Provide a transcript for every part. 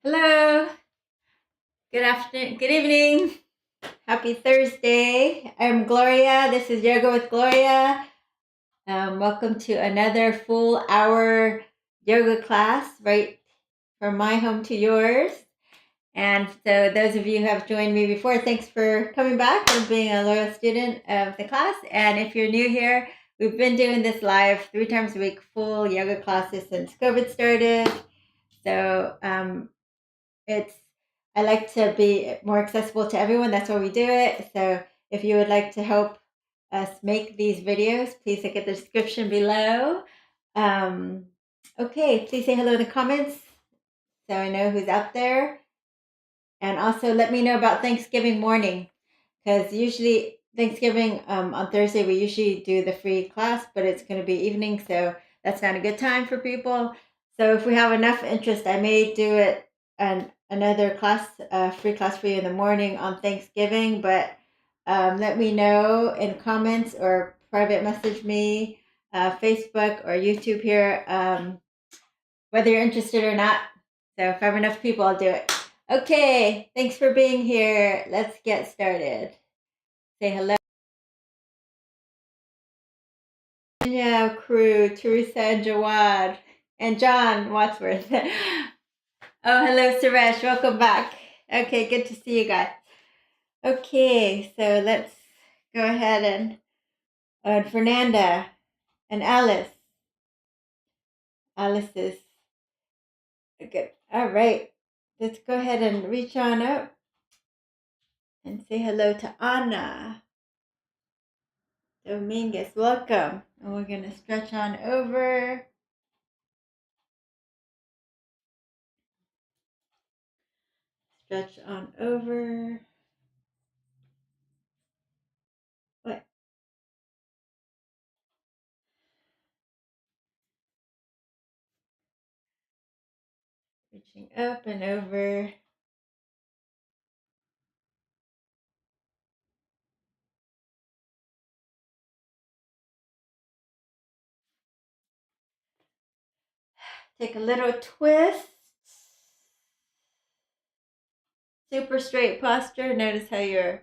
Hello, good afternoon, good evening, happy Thursday. I'm Gloria. This is Yoga with Gloria. Welcome to another full hour yoga class right from my home to yours. And so, those of you who have joined me before, thanks for coming back and being a loyal student of the class. And if you're new here, we've been doing this live 3 times a week, full yoga classes since COVID started. So, it's I like to be more accessible to everyone. That's why we do it. So if you would like to help us make these videos, please look at the description below. Um, okay, please say hello in the comments so I know who's out there. And also let me know about Thanksgiving morning because usually Thanksgiving on Thursday we usually do the free class, but it's going to be evening, so that's not a good time for people. So if we have enough interest, I may do it another class, free class for you in the morning on Thanksgiving. But let me know in comments or private message me, Facebook or YouTube here, whether you're interested or not. So if I have enough people, I'll do it. Okay, thanks for being here. Let's get started. Say hello. Virginia crew, Teresa and Jawad, and John Wadsworth. Oh, hello, Suresh. Welcome back. Okay, good to see you guys. Okay, so let's go ahead and Fernanda and Alice. Alice is good. All right, let's go ahead and reach on up and say hello to Anna Dominguez. Welcome. And we're going to stretch on over. Stretch on over. What? Reaching up and over. Take a little twist. Super straight posture. Notice how your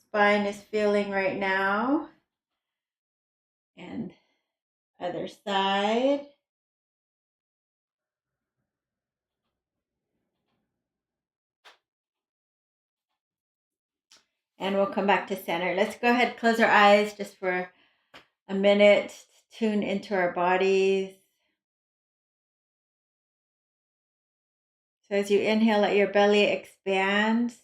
spine is feeling right now. And other side. And we'll come back to center. Let's go ahead, close our eyes just for a minute to tune into our bodies. So as you inhale, let your belly expand.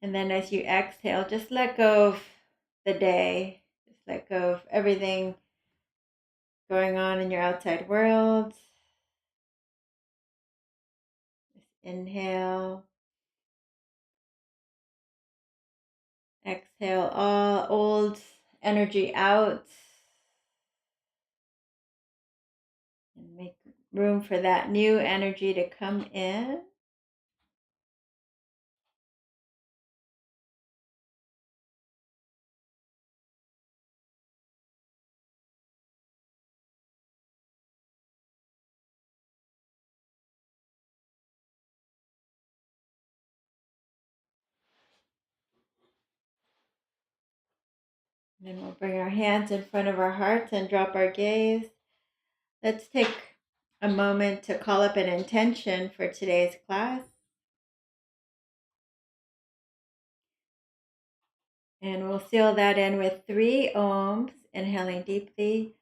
And then as you exhale, just let go of the day. Just let go of everything going on in your outside world. Just inhale. Exhale all old energy out. And make room for that new energy to come in. Then we'll bring our hands in front of our hearts and drop our gaze. Let's take a moment to call up an intention for today's class. And we'll seal that in with 3 ohms, inhaling deeply.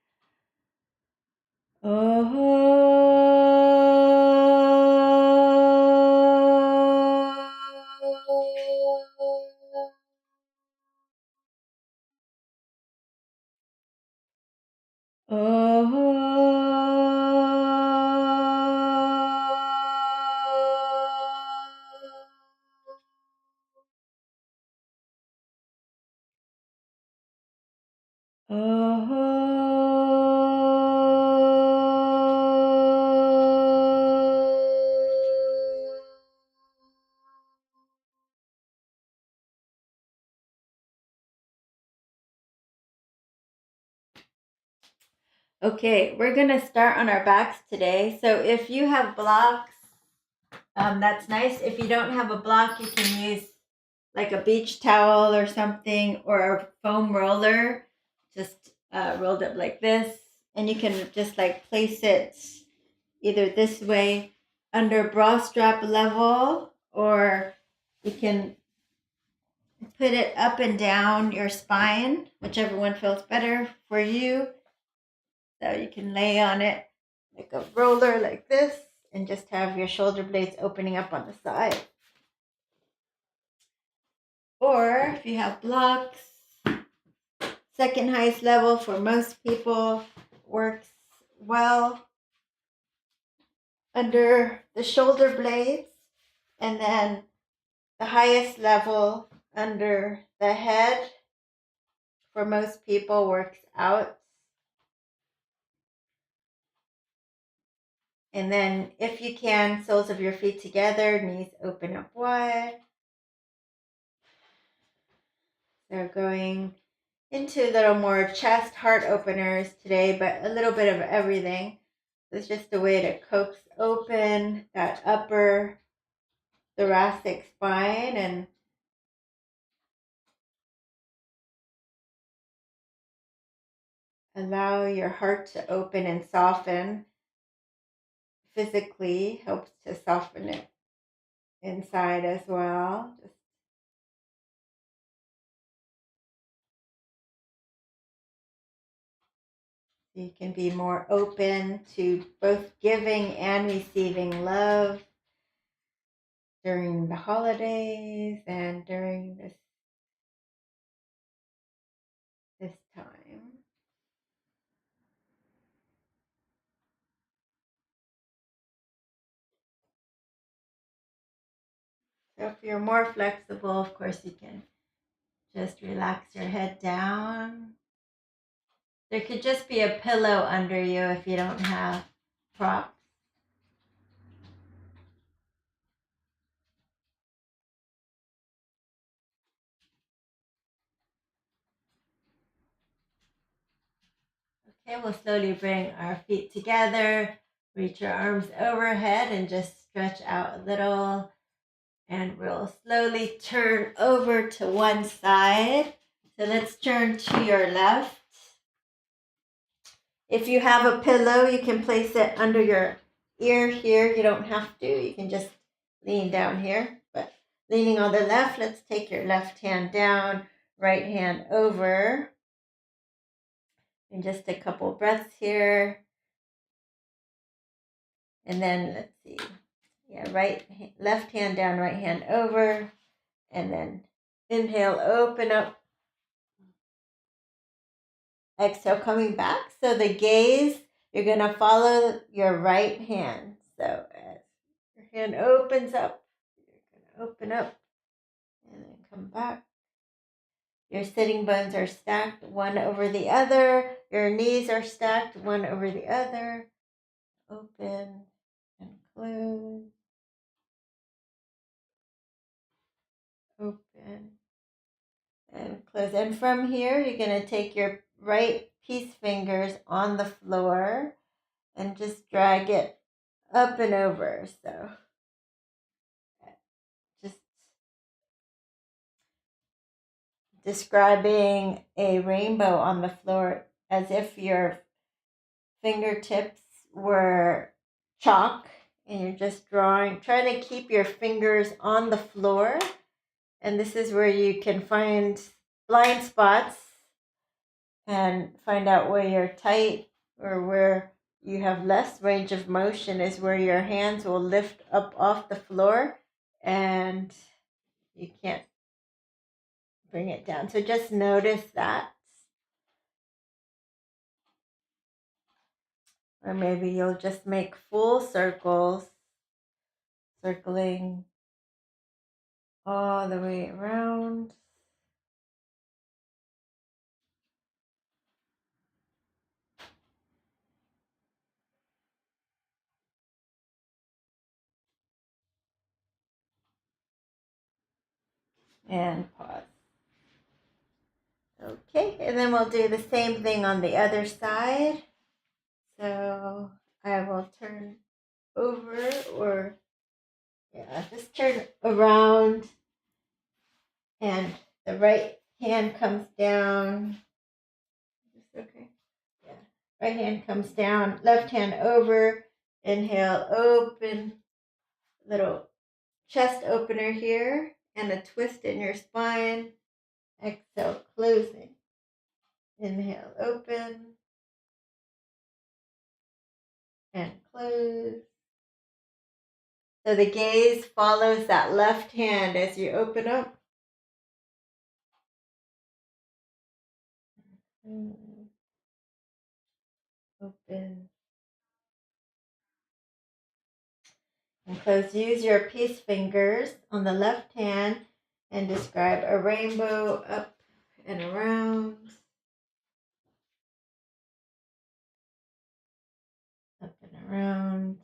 Okay, we're gonna start on our backs today. So if you have blocks, that's nice. If you don't have a block, you can use like a beach towel or something, or a foam roller, just rolled up like this. And you can just like place it either this way under bra strap level, or you can put it up and down your spine, whichever one feels better for you. So you can lay on it like a roller like this and just have your shoulder blades opening up on the side. Or if you have blocks, second highest level for most people works well under the shoulder blades, and then the highest level under the head for most people works out. And then if you can, soles of your feet together, knees open up wide. So going into a little more chest, heart openers today, but a little bit of everything. It's just a way to coax open that upper thoracic spine and allow your heart to open and soften. Physically helps to soften it inside as well. Just so you can be more open to both giving and receiving love during the holidays and during this time. So if you're more flexible, of course, you can just relax your head down. There could just be a pillow under you if you don't have props. Okay, we'll slowly bring our feet together, reach your arms overhead and just stretch out a little. And we'll slowly turn over to one side. So let's turn to your left. If you have a pillow, you can place it under your ear here. You don't have to. You can just lean down here. But leaning on the left, let's take your left hand down, right hand over. And just a couple breaths here. And then let's see. Yeah, left hand down, right hand over. And then inhale, open up. Exhale, coming back. So the gaze, you're going to follow your right hand. So as your hand opens up, you're going to open up and then come back. Your sitting bones are stacked one over the other. Your knees are stacked one over the other. Open and close. Open and close. And from here, you're going to take your right peace fingers on the floor and just drag it up and over. So just describing a rainbow on the floor as if your fingertips were chalk and you're just trying to keep your fingers on the floor. And this is where you can find blind spots and find out where you're tight or where you have less range of motion, is where your hands will lift up off the floor and you can't bring it down. So just notice that. Or maybe you'll just make full circles, circling all the way around. And pause. Okay, and then we'll do the same thing on the other side. So I will turn over, or just turn around, and the right hand comes down. Okay. Yeah. Right hand comes down, left hand over. Inhale, open, little chest opener here, and a twist in your spine. Exhale, closing. Inhale, open, and close. So the gaze follows that left hand as you open up. Open. And close. Use your peace fingers on the left hand and describe a rainbow up and around. Up and around.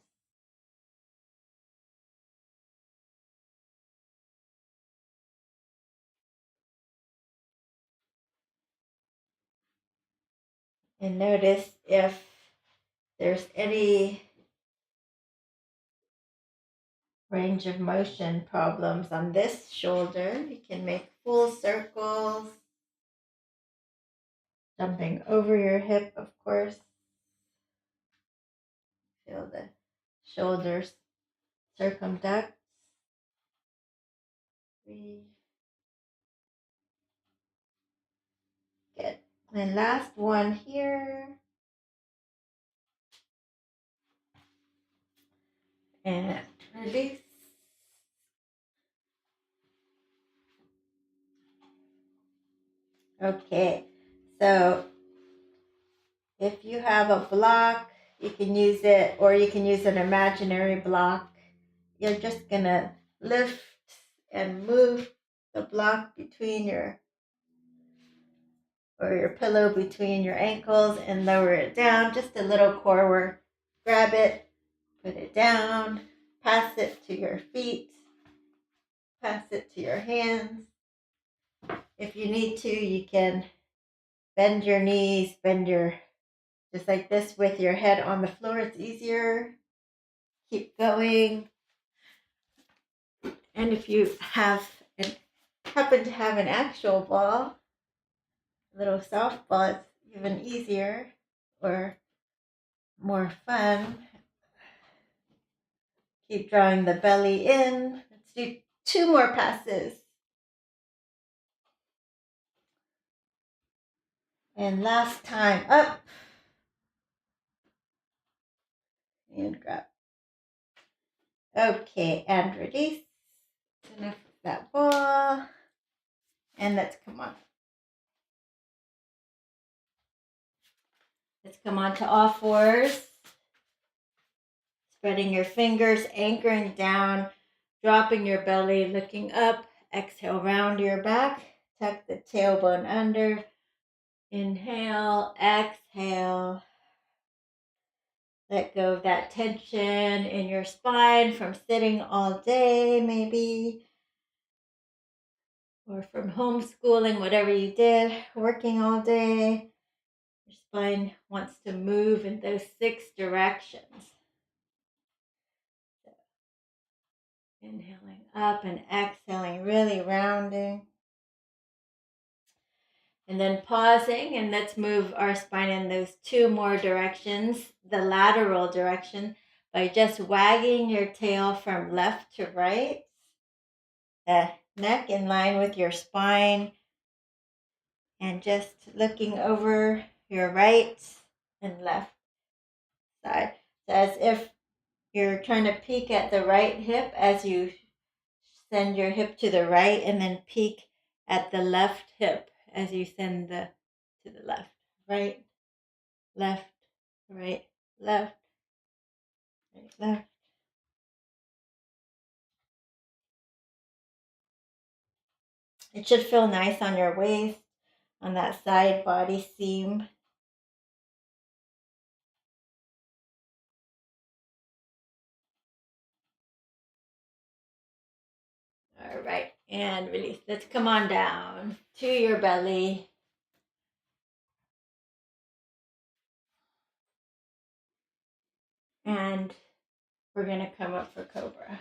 And notice if there's any range of motion problems on this shoulder. You can make full circles, jumping over your hip, of course. Feel the shoulders circumduct. 3. Good. And last one here. And release. Okay, so if you have a block, you can use it, or you can use an imaginary block. You're just gonna lift and move the block between your pillow between your ankles and lower it down, just a little core work. Grab it, put it down, pass it to your feet, pass it to your hands. If you need to, you can bend your knees, just like this with your head on the floor. It's easier. Keep going. And if you happen to have an actual ball, a little softball, it's even easier or more fun. Keep drawing the belly in. Let's do 2 more passes. And last time, up. And grab. Okay, and release. Enough of that ball. And let's come on. Let's come on to all fours. Spreading your fingers, anchoring down, dropping your belly, looking up. Exhale, round your back. Tuck the tailbone under. Inhale, exhale. Let go of that tension in your spine from sitting all day, maybe, or from homeschooling, whatever you did, working all day. Your spine wants to move in those 6 directions. So, inhaling up and exhaling, really rounding. And then pausing, and let's move our spine in those 2 more directions, the lateral direction, by just wagging your tail from left to right. The neck in line with your spine, and just looking over your right and left side. So as if you're trying to peek at the right hip as you send your hip to the right, and then peek at the left hip as you send to the left. Right, left, right, left, right, left. It should feel nice on your waist, on that side body seam. All right, and release. Let's come on down to your belly. And we're going to come up for Cobra.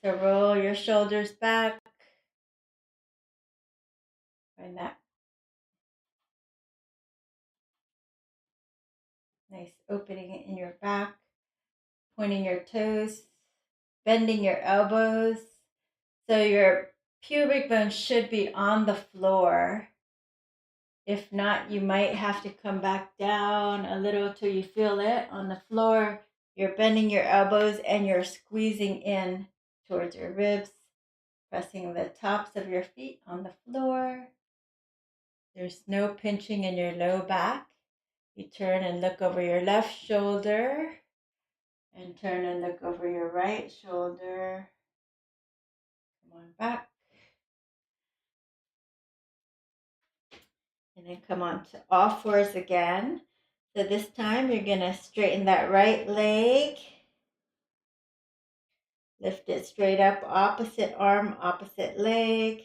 So roll your shoulders back. Find that nice opening in your back. Pointing your toes. Bending your elbows. So your pubic bone should be on the floor. If not, you might have to come back down a little till you feel it on the floor. You're bending your elbows and you're squeezing in towards your ribs, pressing the tops of your feet on the floor. There's no pinching in your low back. You turn and look over your left shoulder and turn and look over your right shoulder. Come on back. And then come on to all fours again. So this time you're going to straighten that right leg. Lift it straight up, opposite arm, opposite leg.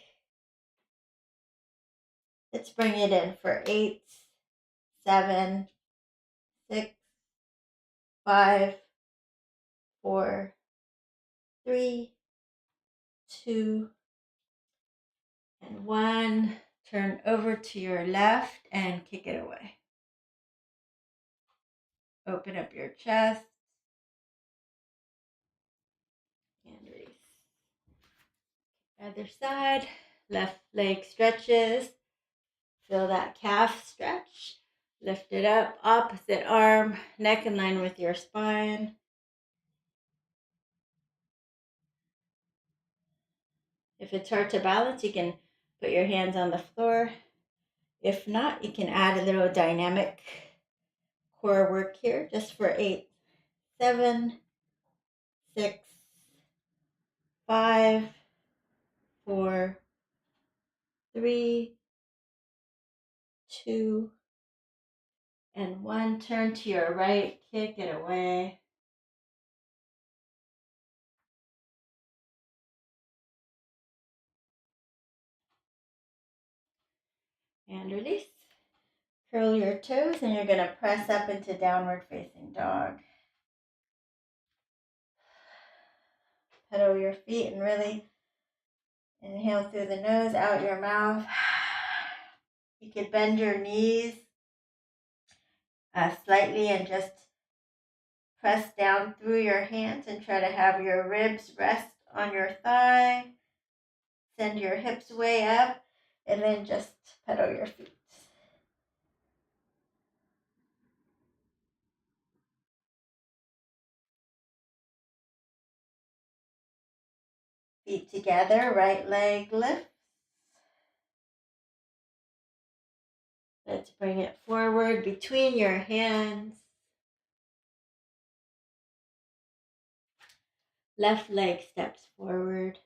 Let's bring it in for 8, 7, 6, 5, 4, 3, 2, and 1. Turn over to your left and kick it away. Open up your chest and release. Other side, left leg stretches. Feel that calf stretch. Lift it up, opposite arm, neck in line with your spine. If it's hard to balance, you can put your hands on the floor. If not, you can add a little dynamic core work here just for 8, 7, 6, 5, 4, 3, 2, and 1. Turn to your right, kick it away. And release. Curl your toes and you're going to press up into downward facing dog. Pedal your feet and really inhale through the nose, out your mouth. You could bend your knees slightly and just press down through your hands and try to have your ribs rest on your thigh. Send your hips way up and then just pedal your feet. Feet together, right leg lifts. Let's bring it forward between your hands. Left leg steps forward.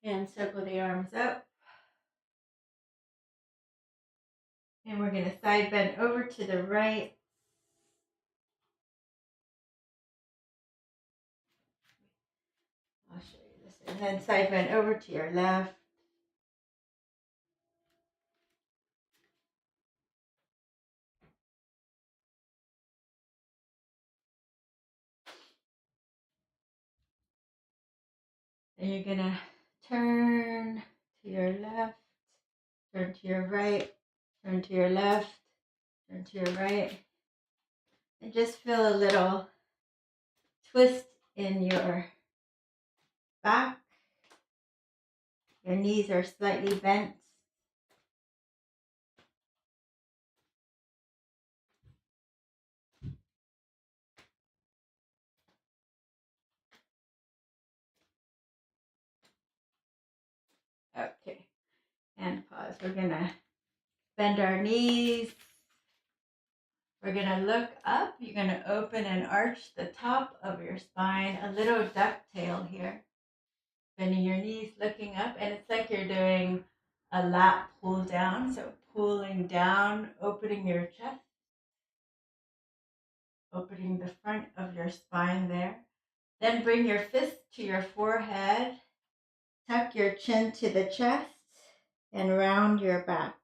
And circle the arms up. And we're going to side bend over to the right. I'll show you this. And then side bend over to your left. And you're going to turn to your left, turn to your right, turn to your left, turn to your right. And just feel a little twist in your back. Your knees are slightly bent. Okay, and pause. We're going to bend our knees. We're going to look up. You're going to open and arch the top of your spine, a little ducktail here. Bending your knees, looking up, and it's like you're doing a lat pull down. So pulling down, opening your chest, opening the front of your spine there. Then bring your fist to your forehead. Tuck your chin to the chest. and round your back.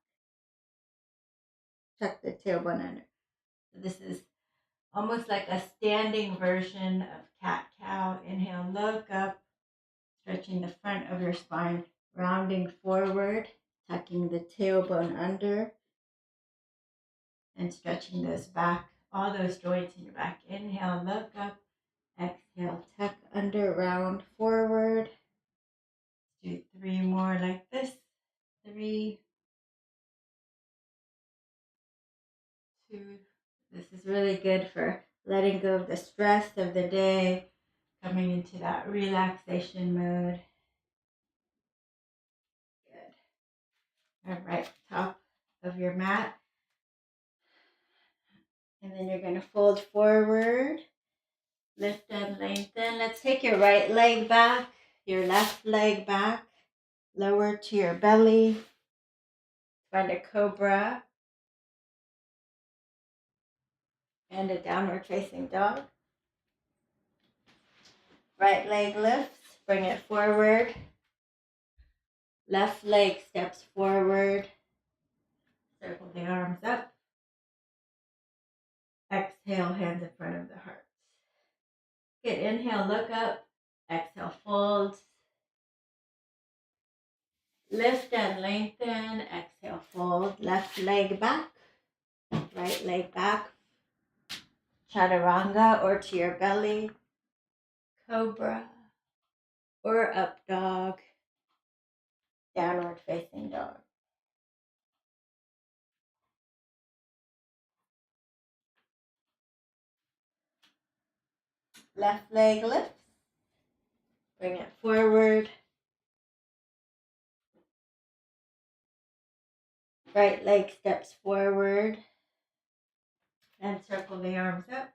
Tuck the tailbone under. So this is almost like a standing version of cat-cow. Inhale, look up, stretching the front of your spine, rounding forward, tucking the tailbone under, and stretching those back, all those joints in your back. Inhale, look up, exhale, tuck under, round forward. Do 3 more like this. 3, 2. This is really good for letting go of the stress of the day, coming into that relaxation mode. Good. All right, top of your mat. And then you're going to fold forward, lift and lengthen. Let's take your right leg back, your left leg back, lower to your belly. Find a cobra and a downward facing dog. Right leg lifts, bring it forward. Left leg steps forward. Circle the arms up. Exhale, hands in front of the heart. Good. Inhale, look up. Exhale, fold. Lift and lengthen. Exhale, fold. Left leg back. Right leg back. Chaturanga or to your belly. Cobra or up dog. Downward facing dog. Left leg lifts. Bring it forward. Right leg steps forward. And circle the arms up.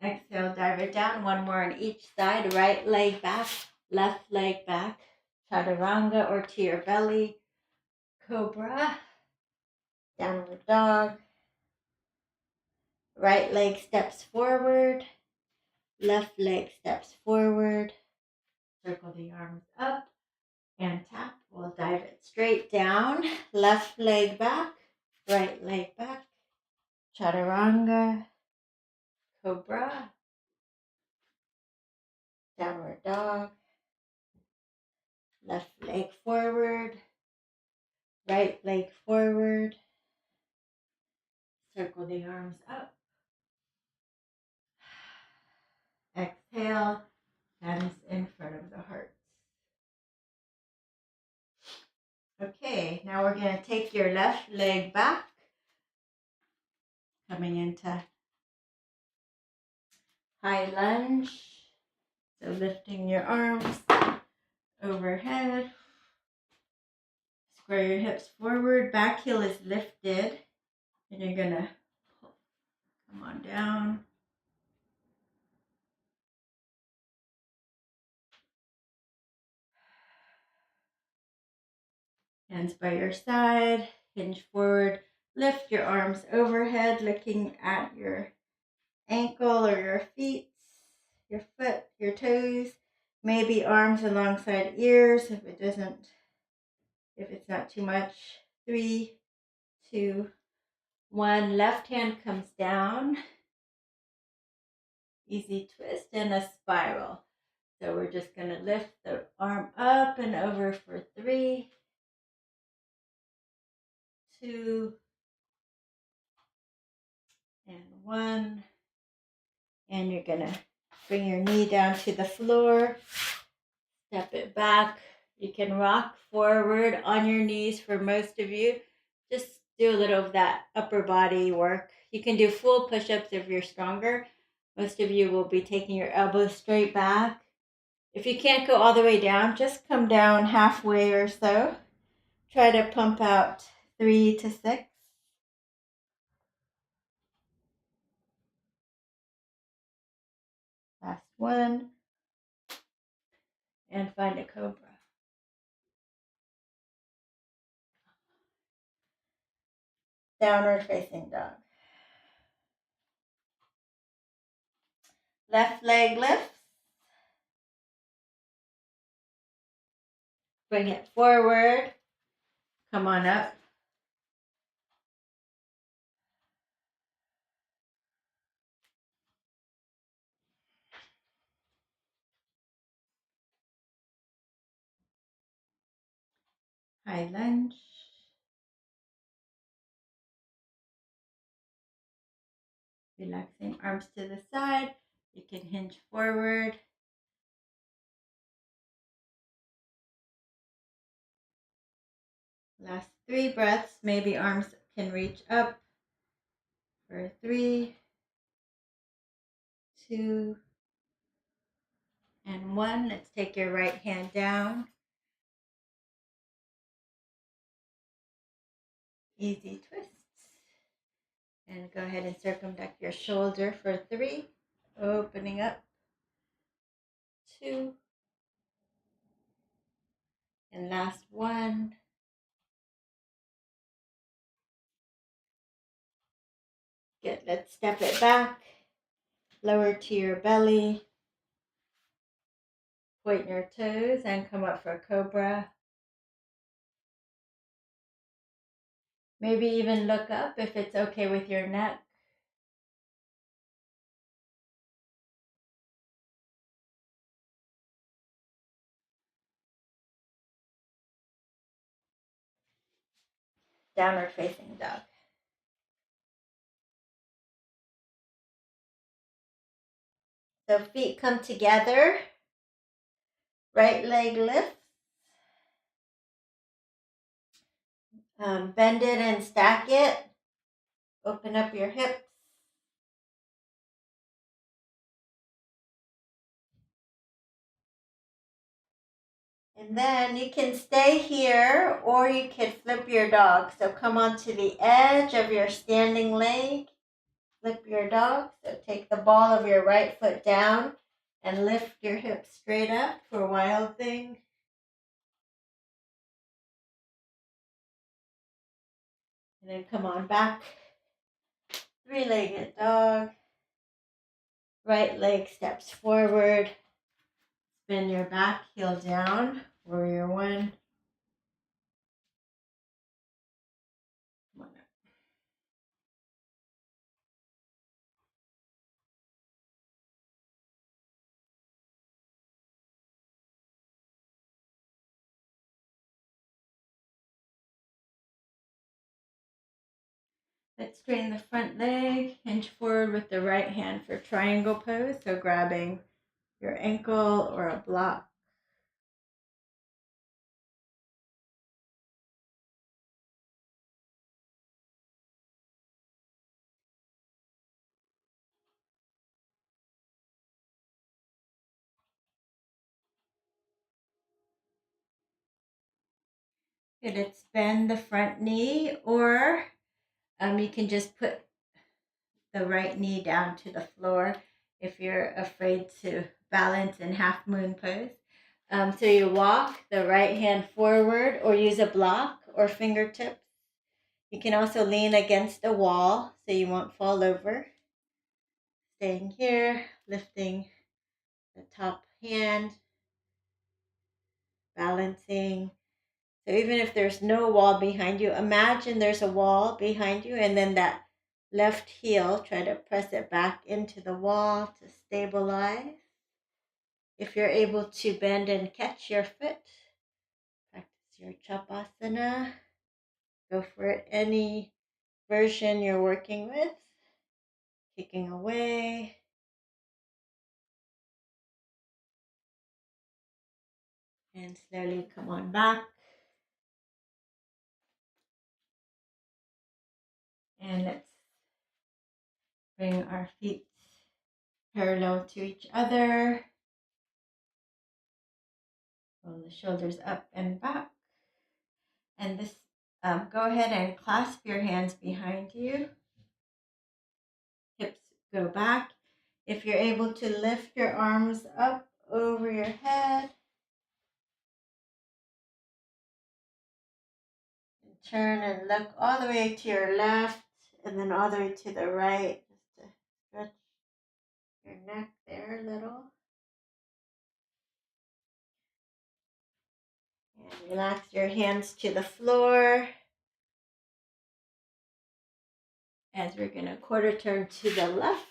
Exhale, dive it down. 1 more on each side. Right leg back, left leg back. Chaturanga or to your belly. Cobra. Downward dog. Right leg steps forward. Left leg steps forward. Circle the arms up and tap. We'll dive it straight down. Left leg back. Right leg back. Chaturanga. Cobra. Downward dog. Left leg forward. Right leg forward. Circle the arms up. Exhale, hands in front of the heart. Okay, now we're going to take your left leg back, coming into high lunge. So lifting your arms overhead. Square your hips forward, back heel is lifted, and you're going to come on down. Hands by your side, hinge forward, lift your arms overhead, looking at your ankle or your feet, your foot, your toes, maybe arms alongside ears if it's not too much. 3, 2, 1. Left hand comes down. Easy twist and a spiral. So we're just going to lift the arm up and over for 3, 2, and 1. And you're going to bring your knee down to the floor. Step it back. You can rock forward on your knees for most of you. Just do a little of that upper body work. You can do full push-ups if you're stronger. Most of you will be taking your elbows straight back. If you can't go all the way down, just come down halfway or so. Try to pump out 3 to 6. Last one. And find a cobra. Downward facing dog. Left leg lifts. Bring it forward. Come on up. High lunge. Relaxing arms to the side. You can hinge forward. Last 3 breaths. Maybe arms can reach up for 3, 2, and 1. Let's take your right hand down. Easy twists. And go ahead and circumduct your shoulder for 3. Opening up. 2. And last 1. Good. Let's step it back. Lower to your belly. Point your toes and come up for Cobra. Maybe even look up if it's okay with your neck. Downward facing dog. So feet come together. Right leg lifts. Bend it and stack it. Open up your hips. And then you can stay here or you can flip your dog. So come onto the edge of your standing leg. Flip your dog. So take the ball of your right foot down and lift your hips straight up for wild thing. And then come on back. 3-legged dog. Right leg steps forward. Spin your back heel down. Warrior 1. Come on up. Let's straighten the front leg. Hinge forward with the right hand for triangle pose. So grabbing your ankle or a block. Okay, let's bend the front knee, or you can just put the right knee down to the floor if you're afraid to balance in half moon pose. So you walk the right hand forward or use a block or fingertips. You can also lean against a wall so you won't fall over. Staying here, lifting the top hand, balancing. So even if there's no wall behind you, imagine there's a wall behind you, and then that left heel, try to press it back into the wall to stabilize. If you're able to bend and catch your foot, practice your chapasana. Go for it, any version you're working with. Kicking away. And slowly come on back. And let's bring our feet parallel to each other. Roll the shoulders up and back. And this, go ahead and clasp your hands behind you. Hips go back. If you're able to lift your arms up over your head. And turn and look all the way to your left and then all the way to the right. Just to stretch your neck there a little. And relax your hands to the floor as we're going to quarter turn to the left.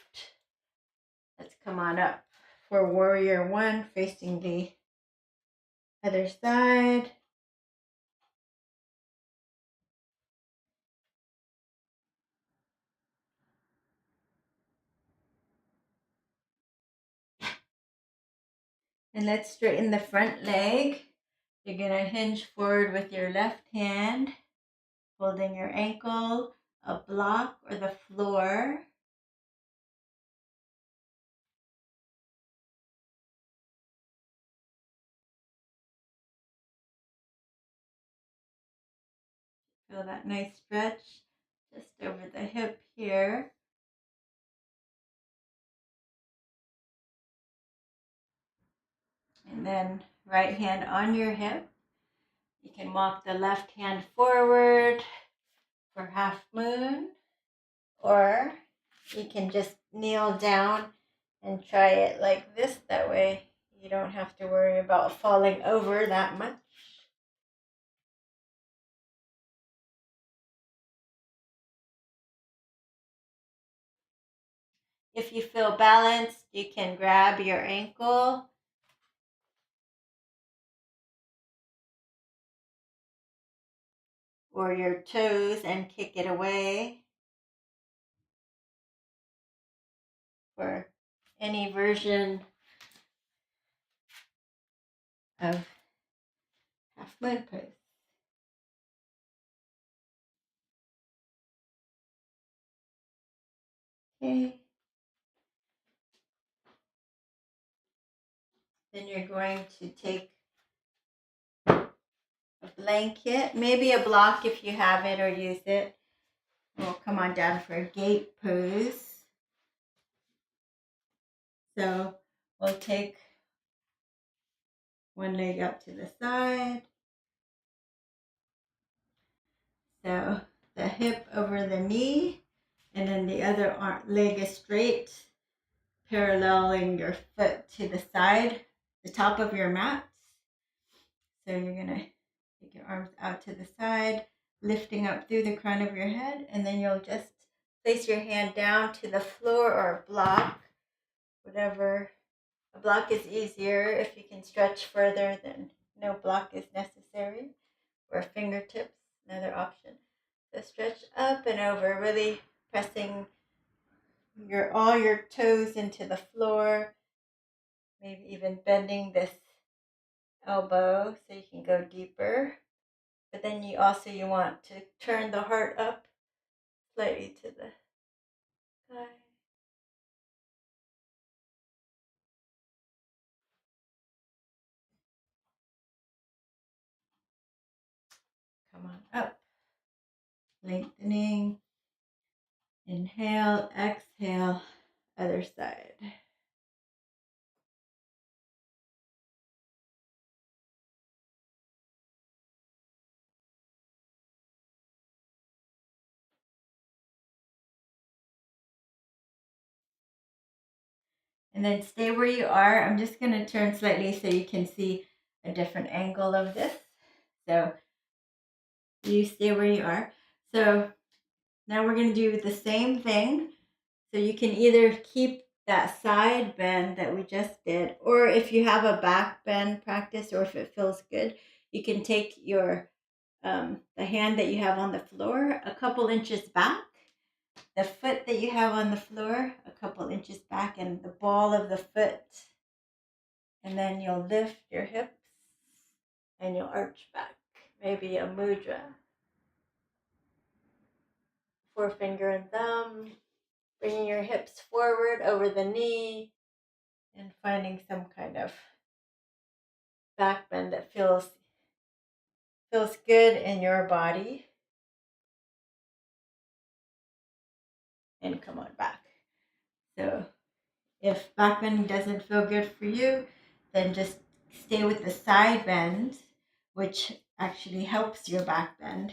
Let's come on up for warrior one, facing the other side. And let's straighten the front leg. You're going to hinge forward with your left hand, holding your ankle, a block, or the floor. Feel that nice stretch just over the hip here. And then right hand on your hip. You can walk the left hand forward for half moon, or you can just kneel down and try it like this. That way you don't have to worry about falling over that much. If you feel balanced, you can grab your ankle or your toes and kick it away, for any version of half moon pose. Okay. Then you're going to take a blanket, maybe a block if you have it or use it. We'll come on down for a gate pose. So we'll take one leg up to the side. So the hip over the knee, and then the other leg is straight, paralleling your foot to the side, the top of your mat. So you're going to take your arms out to the side, lifting up through the crown of your head, and then you'll just place your hand down to the floor or a block, whatever. A block is easier. If you can stretch further, then no block is necessary. Or fingertips, another option. So stretch up and over, really pressing all your toes into the floor, maybe even bending this elbow so you can go deeper. But then you want to turn the heart up slightly to the side. Come on up. Lengthening. Inhale, exhale, other side. And then stay where you are. I'm just going to turn slightly so you can see a different angle of this. So you stay where you are. So now we're going to do the same thing. So you can either keep that side bend that we just did, or if you have a back bend practice, or if it feels good, you can take your the hand that you have on the floor a couple inches back, the foot that you have on the floor a couple inches back, and the ball of the foot. And then you'll lift your hips and you'll arch back. Maybe a mudra. Forefinger and thumb. Bringing your hips forward over the knee and finding some kind of back bend that feels good in your body. And come on back. So if back bending doesn't feel good for you, then just stay with the side bend, which actually helps your back bend.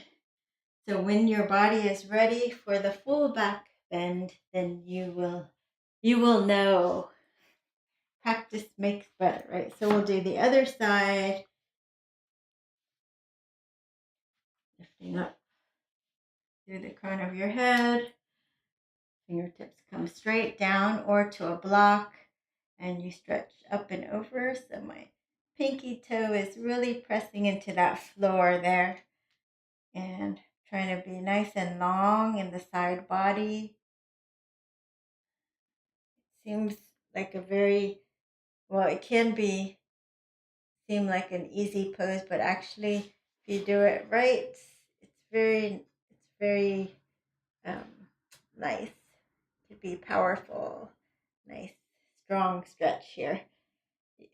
So when your body is ready for the full back bend, then you will know. Practice makes better, right? So we'll do the other side. Lifting up through the crown of your head. Fingertips come straight down or to a block, and you stretch up and over. So my pinky toe is really pressing into that floor there, and trying to be nice and long in the side body. It seems like a it can seem like an easy pose, but actually, if you do it right, it's very um, nice to be powerful. Nice, strong stretch here.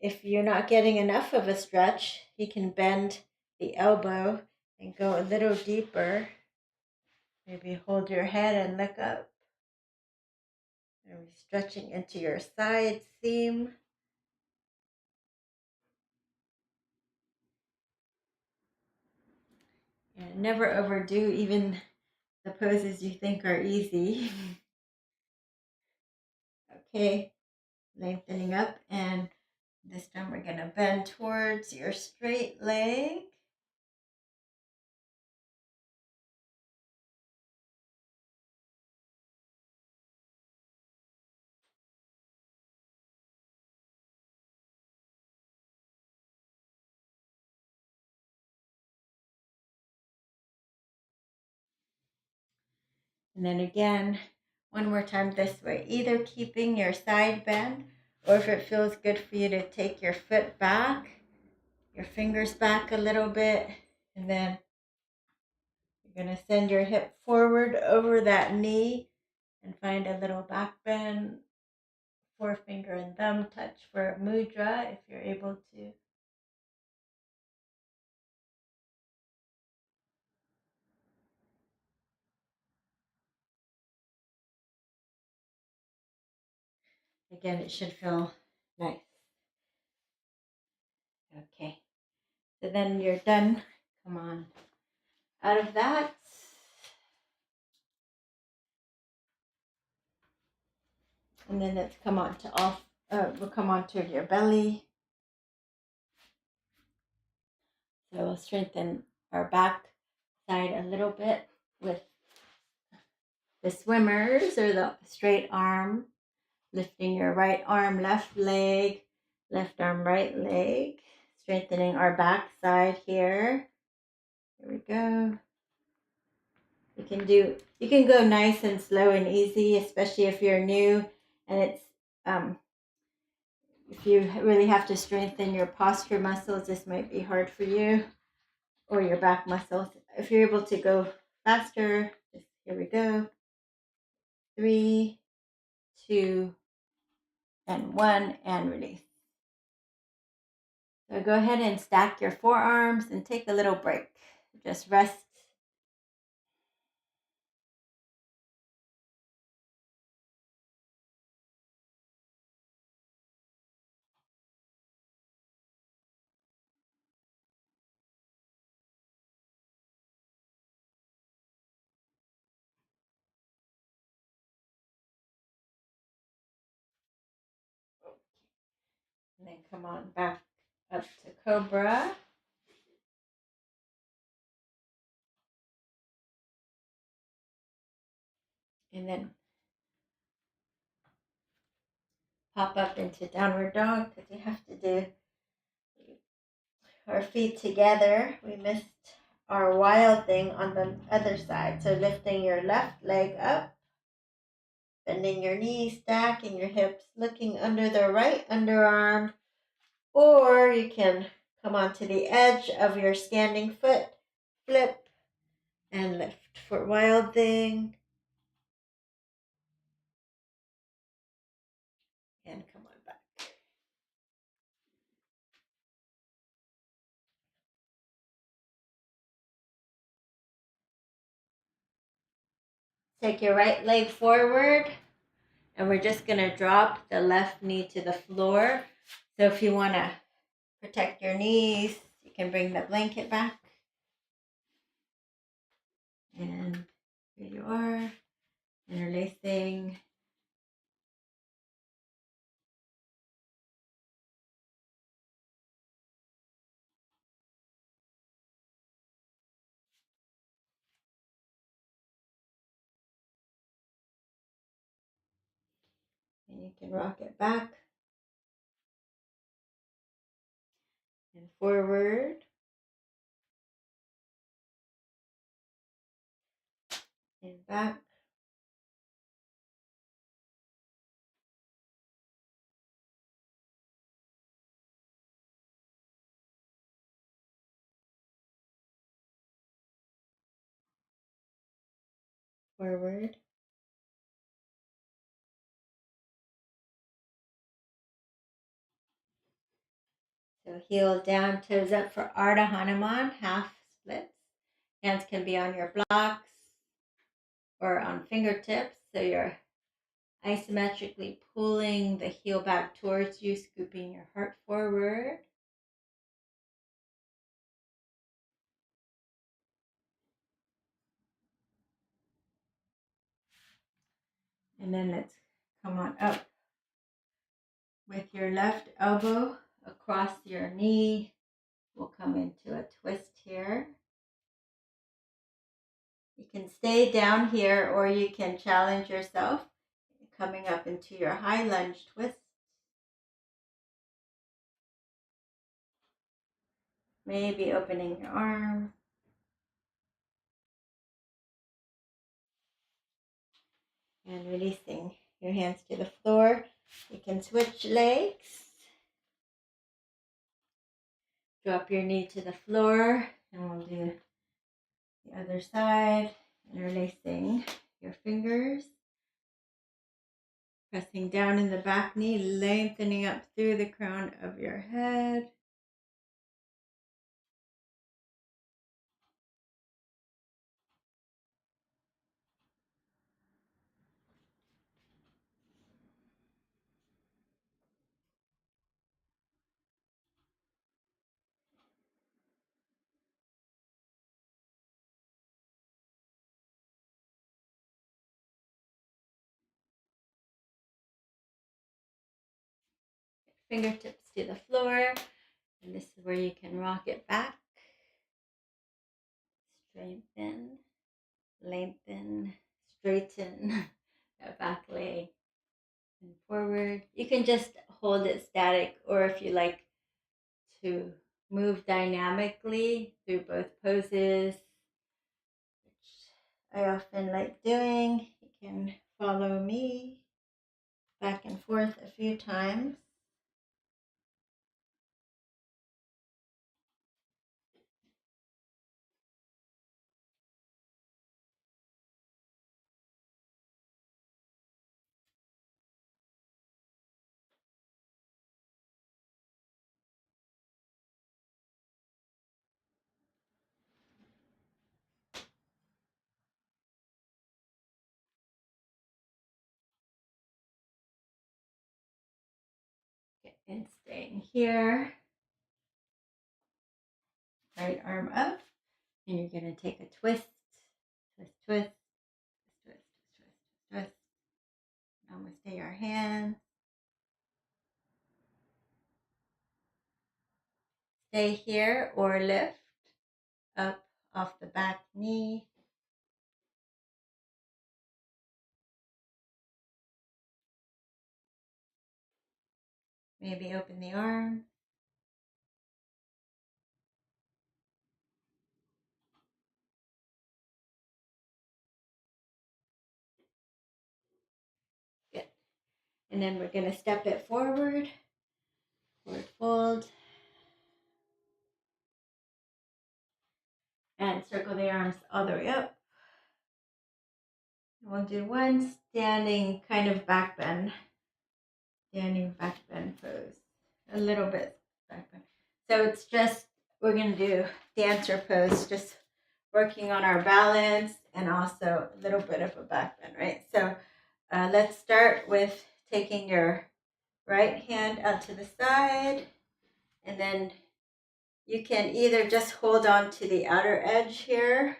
If you're not getting enough of a stretch, you can bend the elbow and go a little deeper. Maybe hold your head and look up. Maybe stretching into your side seam. And never overdo even the poses you think are easy. Okay, lengthening up, and this time we're going to bend towards your straight leg. And then again, one more time this way, either keeping your side bend, or if it feels good for you to take your foot back, your fingers back a little bit, and then you're going to send your hip forward over that knee and find a little back bend. Forefinger and thumb touch for a mudra if you're able to. Again, it should feel nice. Okay, so then you're done. Come on out of that. And then let's come on to we'll come on to your belly. So we'll strengthen our back side a little bit with the swimmers or the straight arm. Lifting your right arm, left leg, left arm, right leg. Strengthening our back side here. Here we go. You can go nice and slow and easy, especially if you're new and it's if you really have to strengthen your posture muscles, this might be hard for you, or your back muscles. If you're able to go faster, here we go. 3, 2, and 1, and release. So go ahead and stack your forearms and take a little break. Just rest. And then come on back up to Cobra. And then pop up into downward dog, because we have to do our feet together. We missed our wild thing on the other side. So lifting your left leg up, bending your knees, stacking your hips, looking under the right underarm, or you can come onto the edge of your standing foot, flip, and lift for wild thing. And come on back. Take your right leg forward, and we're just going to drop the left knee to the floor. So if you want to protect your knees, you can bring the blanket back. And here you are, interlacing. You can rock it back and forward. And back. Forward. So heel down, toes up for Artajanamon, half splits. Hands can be on your blocks or on fingertips. So you're isometrically pulling the heel back towards you, scooping your heart forward. And then let's come on up with your left elbow across your knee. We'll come into a twist here. You can stay down here or you can challenge yourself coming up into your high lunge twist. Maybe opening your arms. And releasing your hands to the floor. You can switch legs. Drop your knee to the floor. And we'll do the other side. Interlacing your fingers. Pressing down in the back knee, lengthening up through the crown of your head. Fingertips to the floor. And this is where you can rock it back. Strengthen, lengthen, straighten that back leg. And forward. You can just hold it static, or if you like to move dynamically through both poses, which I often like doing. You can follow me back and forth a few times. And staying here. Right arm up. And you're going to take a twist, twist, twist, twist, twist, twist, twist. Namaste your hands. Stay here or lift up off the back knee. Maybe open the arm. Good. And then we're going to step it forward. Forward fold. And circle the arms all the way up. We'll do one standing kind of back bend. Standing back bend pose. A little bit back bend. So it's just, we're going to do dancer pose, just working on our balance and also a little bit of a back bend, right? So let's start with taking your right hand out to the side, and then you can either just hold on to the outer edge here,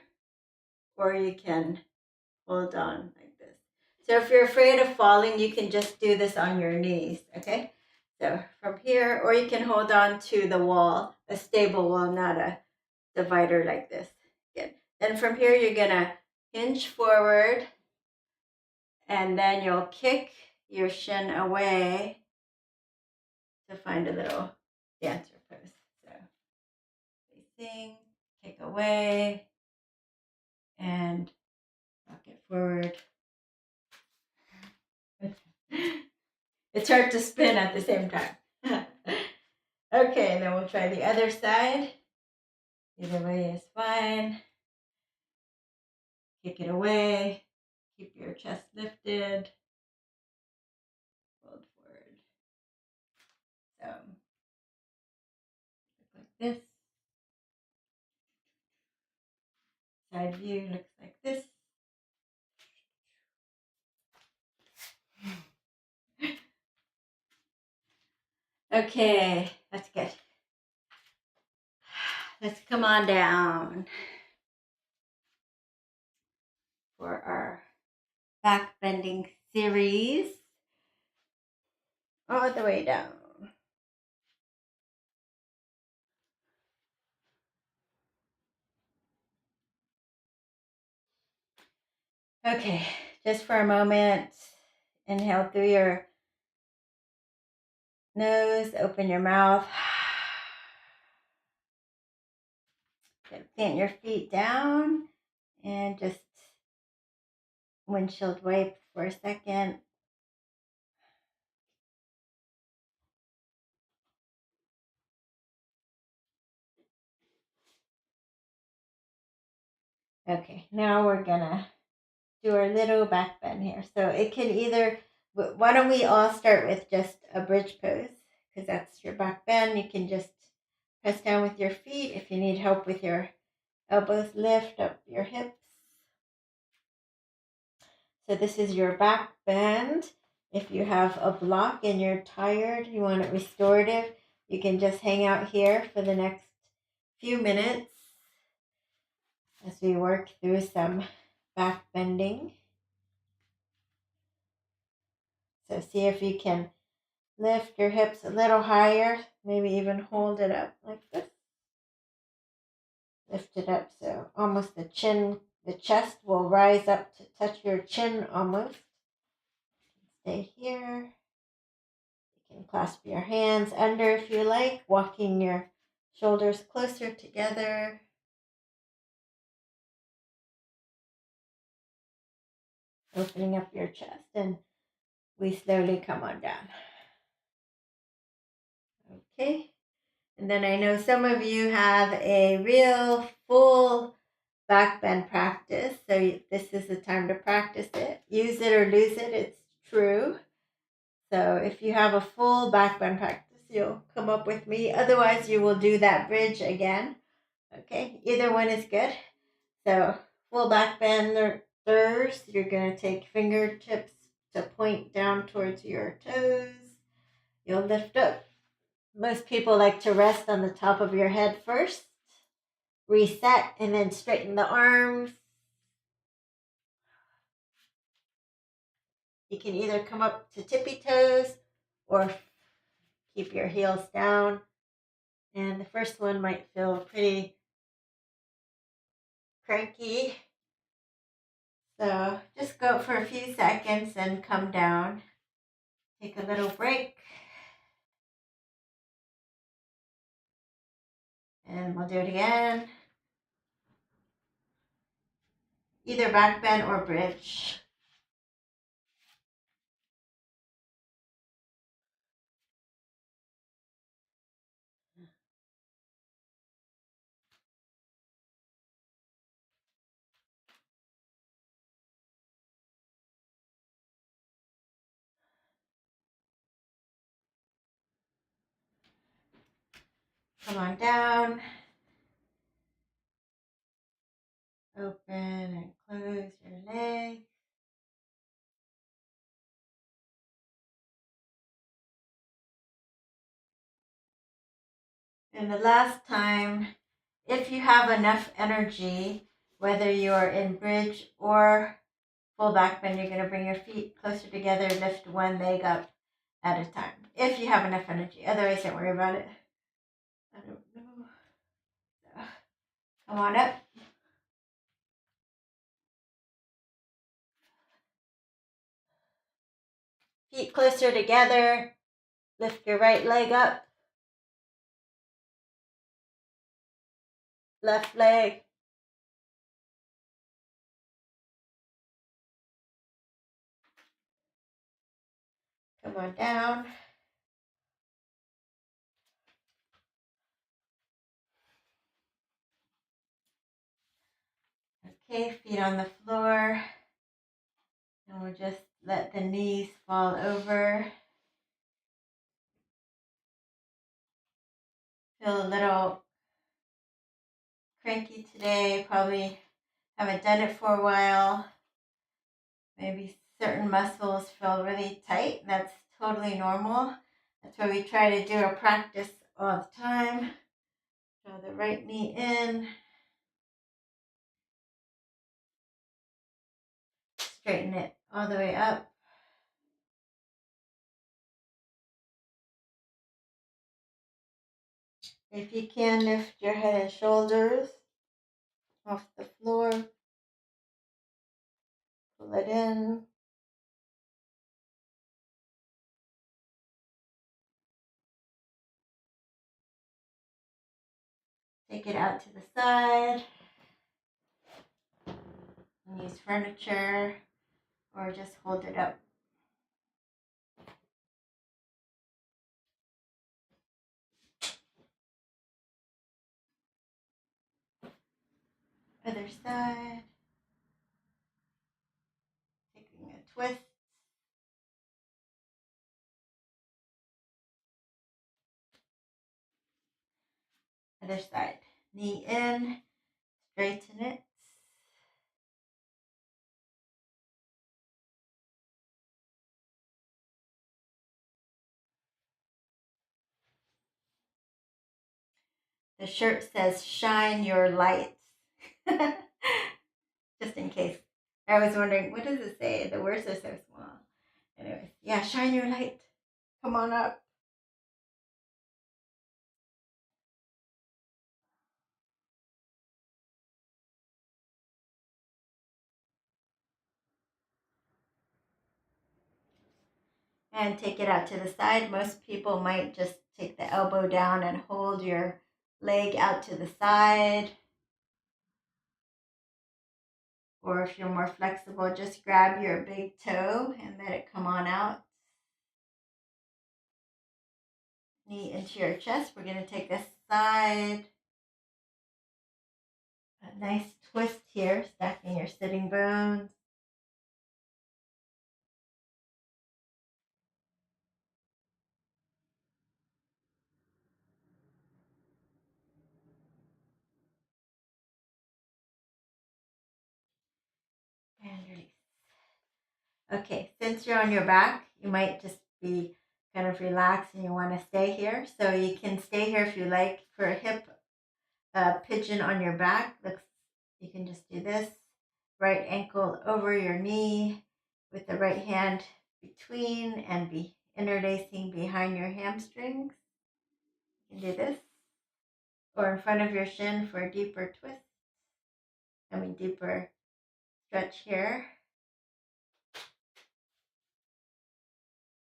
or you can hold on like this. So if you're afraid of falling, you can just do this on your knees, okay? So from here, or you can hold on to the wall, a stable wall, not a divider like this. Good. Then from here, you're gonna hinge forward, and then you'll kick your shin away to find a little dancer pose. So facing, kick away, and rock it forward. It's hard to spin at the same time. Okay, and then we'll try the other side. Either way is fine. Kick it away. Keep your chest lifted. Fold forward. So, look like this. Side view looks like this. Okay, that's good. Let's come on down for our back bending series. All the way down. Okay, just for a moment, inhale through your nose, open your mouth. Plant your feet down and just windshield wipe for a second. Okay, now we're gonna do our little back bend here. So it can either, why don't we all start with just a bridge pose? Because that's your back bend. You can just press down with your feet. If you need help with your elbows, lift up your hips. So this is your back bend. If you have a block and you're tired, you want it restorative, you can just hang out here for the next few minutes as we work through some back bending. So see if you can lift your hips a little higher, maybe even hold it up like this. Lift it up so almost the chest will rise up to touch your chin almost. Stay here. You can clasp your hands under if you like, walking your shoulders closer together. Opening up your chest, and we slowly come on down. Okay. And then I know some of you have a real full back bend practice. So this is the time to practice it. Use it or lose it. It's true. So if you have a full back bend practice, you'll come up with me. Otherwise, you will do that bridge again. Okay. Either one is good. So full back benders, you're going to take fingertips to point down towards your toes. You'll lift up. Most people like to rest on the top of your head first. Reset and then straighten the arms. You can either come up to tippy toes or keep your heels down. And the first one might feel pretty cranky. So just go for a few seconds and come down. Take a little break. And we'll do it again. Either back bend or bridge. Come on down. Open and close your legs. And the last time, if you have enough energy, whether you are in bridge or full back bend, you're going to bring your feet closer together, lift one leg up at a time. If you have enough energy. Otherwise, don't worry about it. I don't know. So, come on up. Feet closer together. Lift your right leg up. Left leg. Come on down. Okay, feet on the floor. And we'll just let the knees fall over. Feel a little cranky today. Probably haven't done it for a while. Maybe certain muscles feel really tight. That's totally normal. That's why we try to do a practice all the time. Draw the right knee in. Straighten it all the way up. If you can, lift your head and shoulders off the floor. Pull it in. Take it out to the side. And use furniture or just hold it up. Other side. Taking a twist. Other side. Knee in. Straighten it. The shirt says, "Shine your light." Just in case. I was wondering, what does it say? The words are so small. Anyways, yeah, shine your light. Come on up. And take it out to the side. Most people might just take the elbow down and hold your leg out to the side. Or if you're more flexible, just grab your big toe and let it come on out. Knee into your chest. We're going to take a side. A nice twist here, stacking your sitting bones. And release. Okay, since you're on your back, you might just be kind of relaxed and you want to stay here. So you can stay here if you like. For a hip pigeon on your back, you can just do this. Right ankle over your knee with the right hand between and be interlacing behind your hamstrings. You can do this. Or in front of your shin for a deeper twist. Deeper stretch here.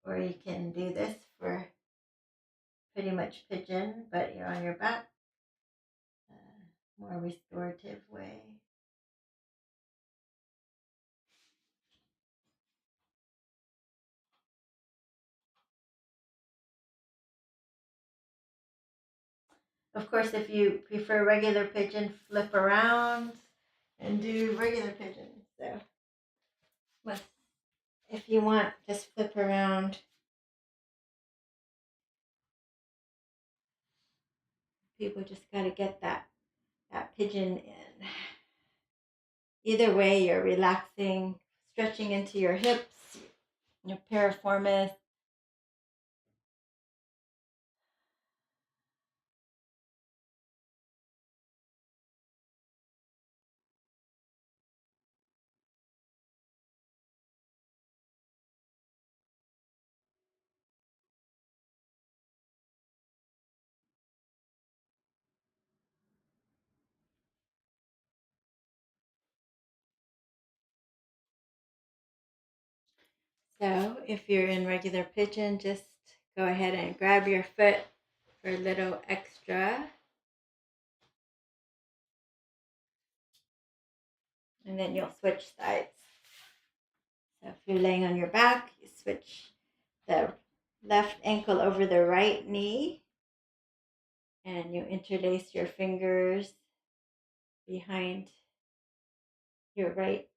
Or you can do this for pretty much pigeon, but you're on your back. More restorative way. Of course, if you prefer regular pigeon, flip around and do regular pigeon. So, if you want, just flip around. People just got to get that pigeon in. Either way, you're relaxing, stretching into your hips, your piriformis. So if you're in regular pigeon, just go ahead and grab your foot for a little extra. And then you'll switch sides. So if you're laying on your back, you switch the left ankle over the right knee. And you interlace your fingers behind your right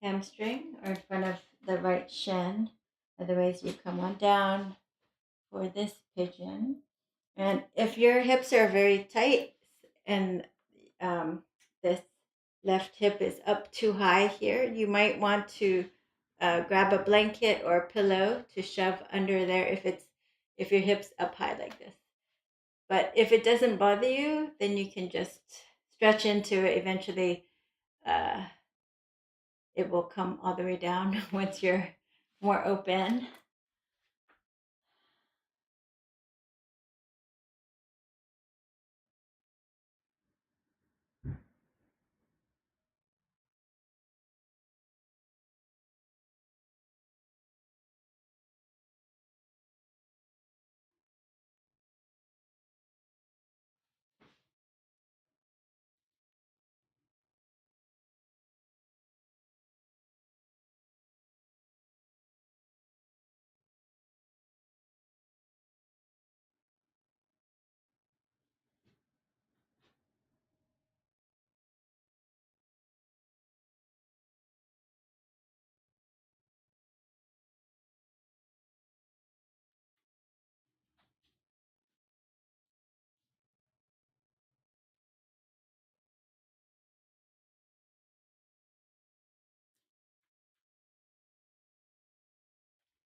hamstring or in front of the right shin. Otherwise, you come on down for this pigeon. And if your hips are very tight and this left hip is up too high here, you might want to grab a blanket or a pillow to shove under there if your hip's up high like this. But if it doesn't bother you, then you can just stretch into it. Eventually, it will come all the way down once you're more open.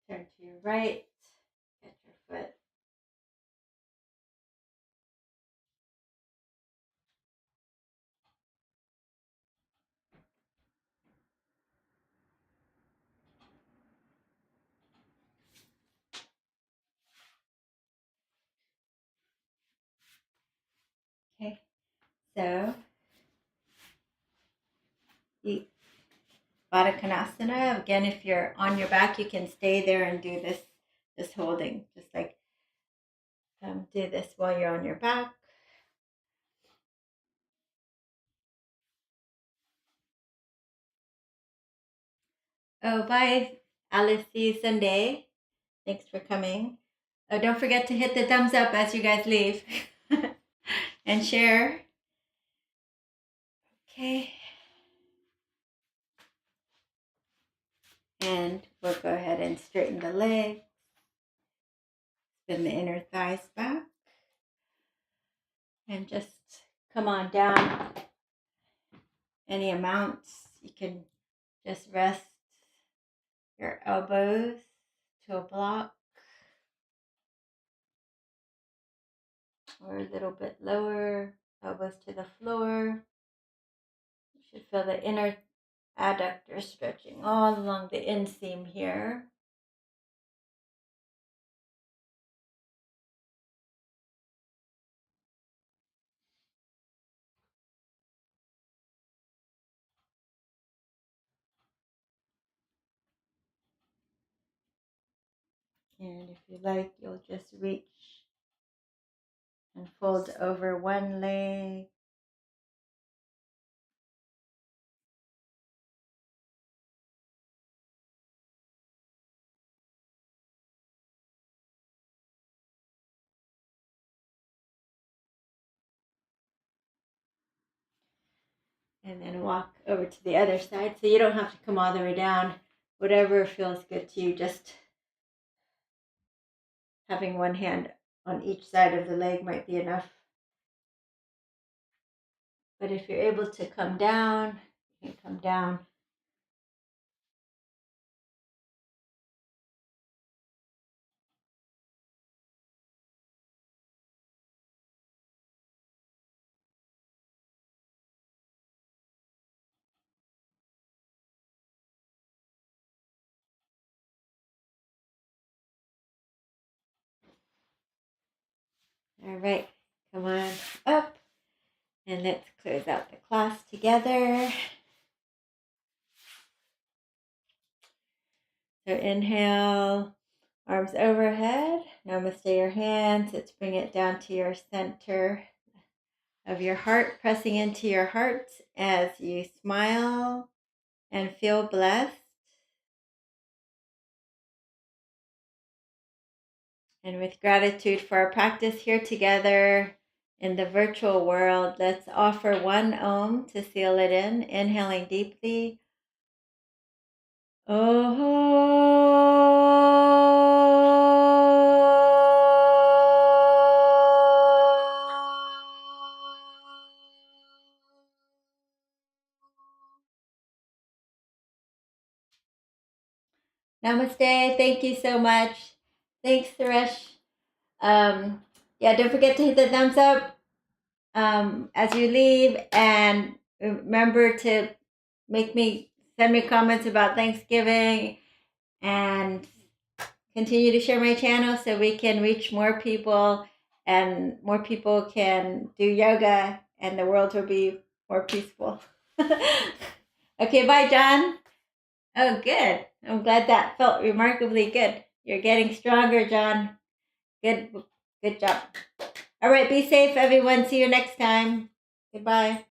Turn to your right, get your foot. Okay, so Baddha Konasana. Again, if you're on your back, you can stay there and do this holding. Just like do this while you're on your back. Oh, bye, Alice. See you Sunday. Thanks for coming. Oh, don't forget to hit the thumbs up as you guys leave and share. Okay. And we'll go ahead and straighten the leg. Spin the inner thighs back. And just come on down any amounts. You can just rest your elbows to a block or a little bit lower, elbows to the floor. You should feel the inner adductor stretching all along the inseam here. And if you like, you'll just reach and fold over one leg. And then walk over to the other side. So you don't have to come all the way down. Whatever feels good to you, just having one hand on each side of the leg might be enough. But if you're able to come down, you can come down. All right, come on up. And let's close out the class together. So inhale, arms overhead. Namaste your hands. Let's bring it down to your center of your heart, pressing into your heart as you smile and feel blessed. And with gratitude for our practice here together in the virtual world, let's offer one Om to seal it in. Inhaling deeply. Namaste. Thank you so much. Thanks, Suresh. Don't forget to hit the thumbs up as you leave, and remember to send me comments about Thanksgiving, and continue to share my channel so we can reach more people and more people can do yoga and the world will be more peaceful. Okay, bye, John. Oh, good. I'm glad that felt remarkably good. You're getting stronger, John. Good job. All right, be safe, everyone. See you next time. Goodbye.